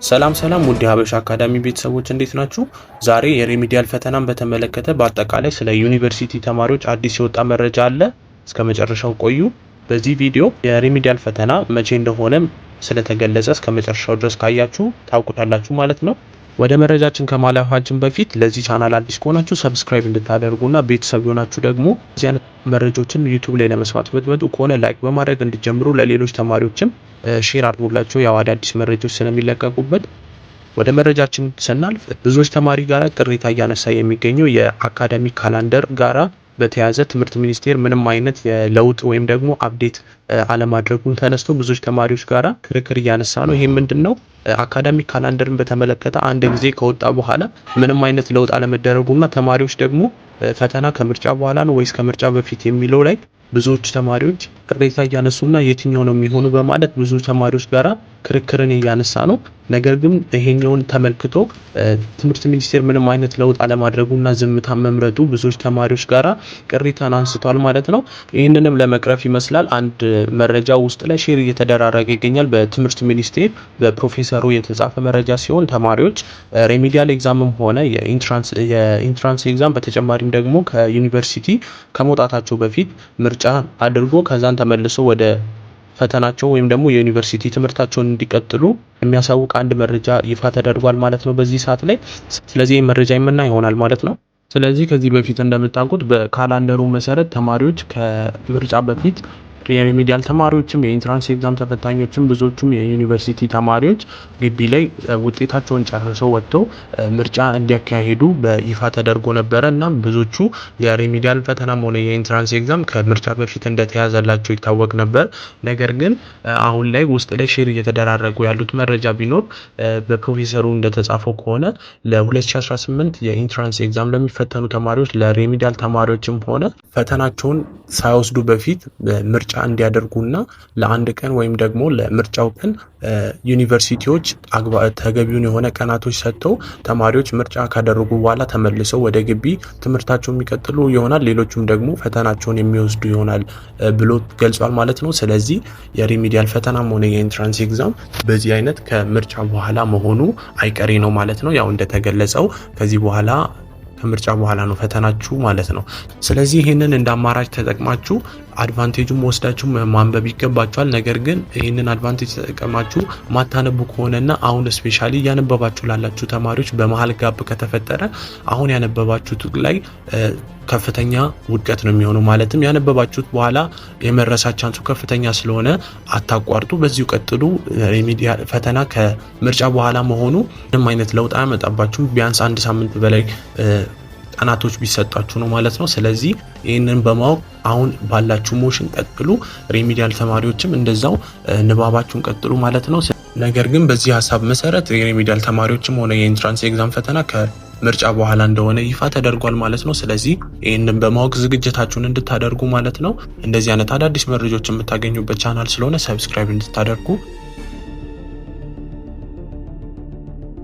ሰላም ውድ ሀበሻ አካዳሚ ቤተሰቦች እንዴት ናችሁ? ዛሬ የሪሚዲያል ፈተናን በተመለከተ በአጠቃላይ ስለ ዩኒቨርሲቲ ተማሪዎች አዲስ የወጣ መረጃ አለ። እስከ መጨረሻው ቆዩ። በዚህ ቪዲዮ የሪሚዲያል ፈተና መቼ እንደሆነ ስለተገለጸ እስከ መጨረሻው ድረስ ካያችሁ ታውቁታላችሁ ማለት ነው። ወደ መረጃችን ከማለፋችን በፊት ለዚህ ቻናል አዲስ ከሆናችሁ ሰብስክራይብ እንድታደርጉና ቤተሰብ የሆናችሁ ደግሞ እዚህ አይነት መረጃዎችን ዩቲዩብ ላይ ለመስማት ብትመጡ ከሆነ ላይክ በማድረግ እንዲጀምሩ ለሌሎች ተማሪዎችም ሼር አድርጉላቸው፣ ያው አዳዲስ መረጃዎች ስለሚለቀቁበት። ወደ መረጃችን ስናልፍ ብዙዎች ተማሪ ጋራ ቅሬታ እያነሳ የሚገኘው የአካዳሚክ ካላንደር ጋራ በተያያዘ ትምህርት ሚኒስቴር ምንም አይነት የለውጥ ወይም ደግሞ አፕዴት አለማድረጉን ተነስቶ ብዙዎች ተማሪዎች ጋራ ክርክር እያነሳ ነው። ይሄ ምንድነው? አካዳሚክ ካላንደርን በተመለከተ አንድ ጊዜ ከወጣ በኋላ ምንም አይነት ለውጥ አለመደረጉና ተማሪዎች ደግሞ ፈተና ከምርጫ በኋላ ነው ወይስ ከምርጫ በፊት የሚለው ላይ ብዙዎች ተማሪዎች ቅሬታ እያነሱና የትኛው ነው የሚሆኑ በማለት ብዙ ተማሪዎች ጋራ ክርክርን እያነሳ ነው። ነገር ግን ይሄኛውን ተመልክቶ ትምህርት ሚኒስቴር ምንም አይነት ለውጥ አለማድረጉና ዝምታ መምረጡ ብዙዎች ተማሪዎች ጋራ ቅሬታን አንስቷል ማለት ነው። ይህንንም ለመቅረፍ ይመስላል አንድ መረጃ ውስጥ ላይ ሼር እየተደራረገ ይገኛል። በትምህርት ሚኒስቴር በፕሮፌሰሩ የተጻፈ መረጃ ሲሆን ተማሪዎች ሬሚዲያል ኤግዛምም ሆነ የኢንትራንስ ኤግዛም በተጨማሪም ደግሞ ከዩኒቨርሲቲ ከመውጣታቸው በፊት ምርጫ አድርጎ ከዛን ተመልሶ ወደ ፈተናቸው ወይም ደግሞ የዩኒቨርሲቲ ትምህርታቸውን እንዲቀጥሉ የሚያሳውቅ አንድ መረጃ ይፋ ተደርጓል ማለት ነው በዚህ ሰዓት ላይ። ስለዚህ መረጃ የምናይ ይሆናል ማለት ነው። ስለዚህ ከዚህ በፊት እንደምታውቁት በካላንደሩ መሰረት ተማሪዎች ከምርጫ በፊት የሪሚዲያል ተማሪዎችም የኢንትራንስ ኤግዛም ተፈታኞችም ብዙዎቹም የዩኒቨርሲቲ ተማሪዎች ግቢ ላይ ውጤታቸውን ጨርሰው ወጥተው ምርጫ እንዲያካሂዱ በይፋ ተደርጎ ነበረ እና ብዙዎቹ የሪሚዲያል ፈተናም ሆነ የኢንትራንስ ኤግዛም ከምርጫ በፊት እንደተያዘላቸው ይታወቅ ነበር። ነገር ግን አሁን ላይ ውስጥ ላይ ሼር እየተደራረጉ ያሉት መረጃ ቢኖር በፕሮፌሰሩ እንደተጻፈው ከሆነ ለ2018 የኢንትራንስ ኤግዛም ለሚፈተኑ ተማሪዎች ለሪሚዲያል ተማሪዎችም ሆነ ፈተናቸውን ሳይወስዱ በፊት ምርጫ እንዲያደርጉና ለአንድ ቀን ወይም ደግሞ ለምርጫው ቀን ዩኒቨርሲቲዎች ተገቢውን የሆነ ቀናቶች ሰጥተው ተማሪዎች ምርጫ ካደረጉ በኋላ ተመልሰው ወደ ግቢ ትምህርታቸው የሚቀጥሉ ይሆናል፣ ሌሎቹም ደግሞ ፈተናቸውን የሚወስዱ ይሆናል ብሎ ገልጿል ማለት ነው። ስለዚህ የሪሚዲያል ፈተናም ሆነ የኢንትራንስ ኤግዛም በዚህ አይነት ከምርጫ በኋላ መሆኑ አይቀሬ ነው ማለት ነው። ያው እንደተገለጸው ከዚህ በኋላ ከምርጫ በኋላ ነው ፈተናችሁ ማለት ነው። ስለዚህ ይህንን እንደ አማራጭ ተጠቅማችሁ አድቫንቴጁን ወስዳችሁ ማንበብ ይገባችኋል። ነገር ግን ይህንን አድቫንቴጅ ተጠቅማችሁ ማታነቡ ከሆነና አሁን ስፔሻሊ እያነበባችሁ ላላችሁ ተማሪዎች በመሀል ጋብ ከተፈጠረ አሁን ያነበባችሁት ላይ ከፍተኛ ውድቀት ነው የሚሆነው። ማለትም ያነበባችሁት በኋላ የመረሳት ቻንሱ ከፍተኛ ስለሆነ አታቋርጡ፣ በዚሁ ቀጥሉ። ሪሚዲያል ፈተና ከምርጫ በኋላ መሆኑ ምንም አይነት ለውጥ አያመጣባችሁም። ቢያንስ አንድ ሳምንት በላይ ቀናቶች ቢሰጣችሁ ነው ማለት ነው። ስለዚህ ይህንን በማወቅ አሁን ባላችሁ ሞሽን ቀጥሉ። ሪሚዲያል ተማሪዎችም እንደዛው ንባባችሁን ቀጥሉ ማለት ነው። ነገር ግን በዚህ ሀሳብ መሰረት የሪሚዲያል ተማሪዎችም ሆነ የኢንትራንስ ኤግዛም ፈተና ከምርጫ በኋላ እንደሆነ ይፋ ተደርጓል ማለት ነው። ስለዚህ ይህንን በማወቅ ዝግጅታችሁን እንድታደርጉ ማለት ነው። እንደዚህ አይነት አዳዲስ መረጃዎች የምታገኙበት ቻናል ስለሆነ ሰብስክራይብ እንድታደርጉ